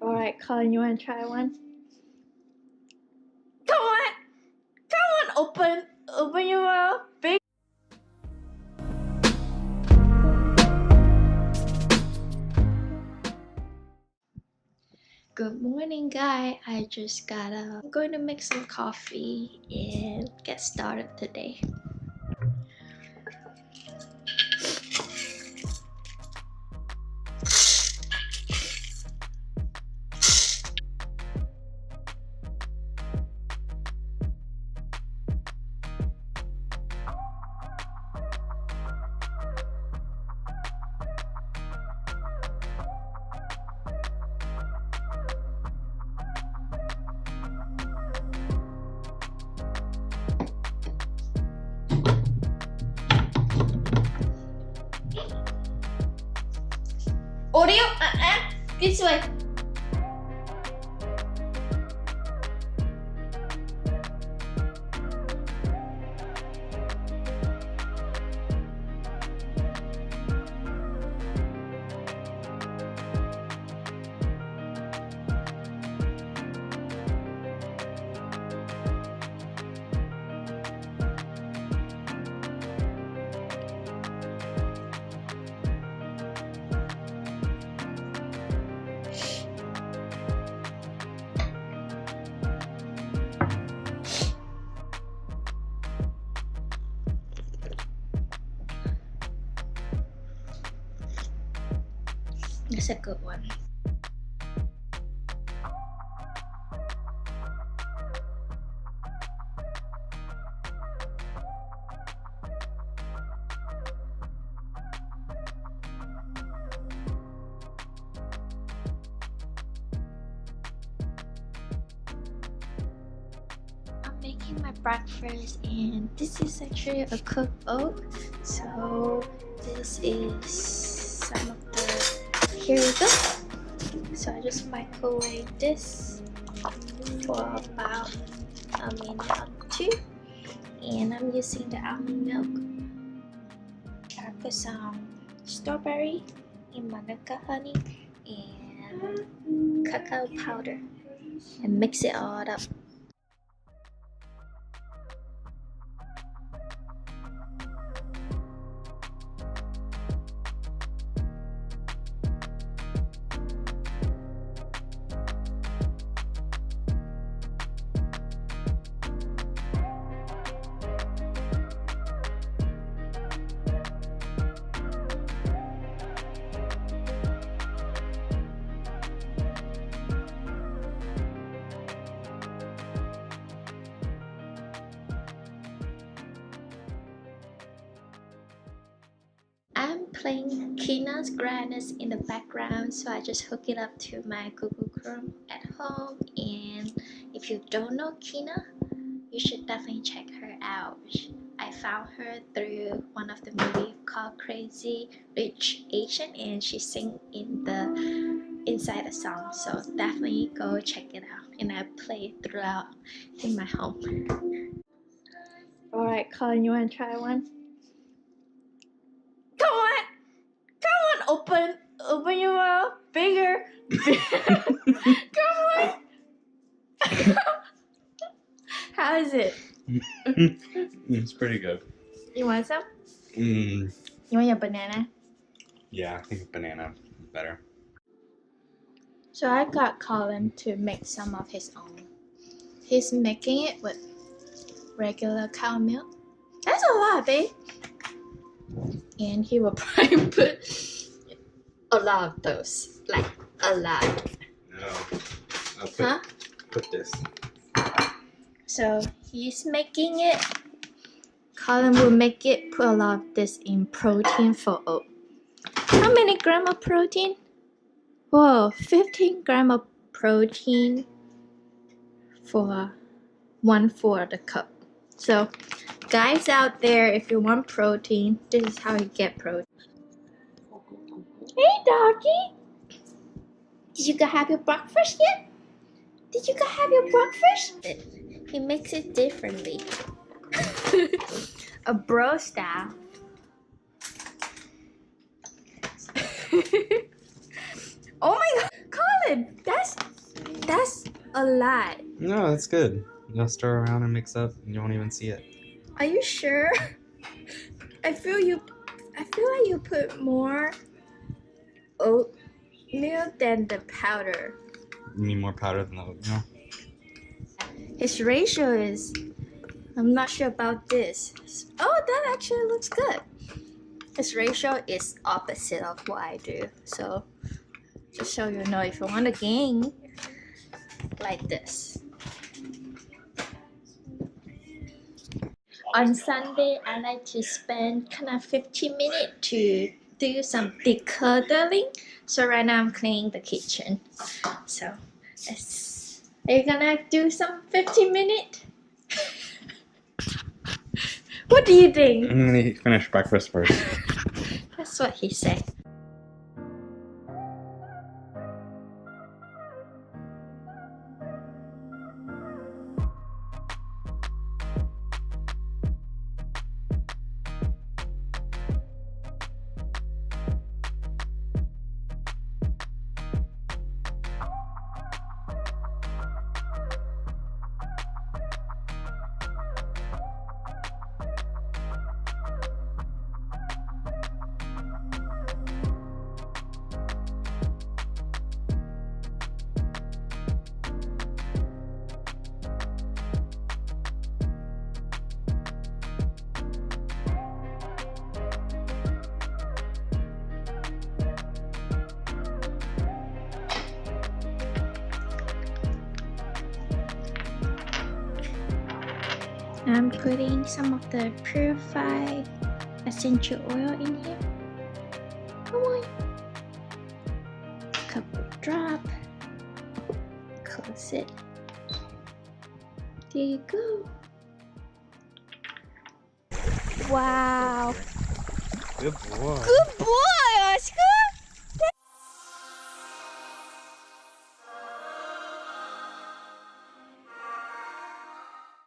Alright, Colin, you want to try one? Come on! Come on! Open your mouth. Big. Good morning, guys. I just got up. I'm going to make some coffee and get started today. Audio, this way. That's a good one. I'm making my breakfast, and this is actually a cooked oat. So this is some of the. Here we go. So I just microwave this for about a minute or two, and I'm using the almond milk. I put some strawberry and manuka honey and cacao powder and mix it all up. I'm playing Kina's Grannis in the background, so I just hook it up to my Google Chrome at home. And if you don't know Kina, you should definitely check her out. I found her through one of the movies called Crazy Rich Asian, and she sings inside the song, so definitely go check it out. And I play it throughout in my home. Alright, Colin, you want to try one? Open your mouth. Bigger. Come on. How is it? It's pretty good. You want some? You want your banana? Yeah, I think banana is better. So I got Colin to make some of his own. He's making it with regular cow milk. That's a lot, babe. And he will probably put a lot of those, like a lot. No, I'll put this. So he's making it. Colin will make it, put a lot of this in protein for oat. How many grams of protein? Whoa, 15 grams of protein for 1/4 of the cup. So guys out there, if you want protein, this is how you get protein. Hey doggy! Did you go have your breakfast yet? Did you go have your breakfast? He makes it differently. A bro style. Oh my god, Colin, that's That's a lot. No, that's good. You'll stir around and mix up, and you won't even see it. Are you sure? I feel like you put more oatmeal than the powder. You mean more powder than the oatmeal? His ratio is, I'm not sure about this. Oh, that actually looks good. His ratio is opposite of what I do. So just so you know, if you want to gain like this. On Sunday, I like to spend kind of 15 minutes to do some decluttering. So right now I'm cleaning the kitchen. So are you gonna do some 15 minutes? What do you think? I'm gonna finish breakfast first. That's what he said. I'm putting some of the purified essential oil in here. Come on. Couple drop. Close it. There you go. Wow. Good boy. Good boy!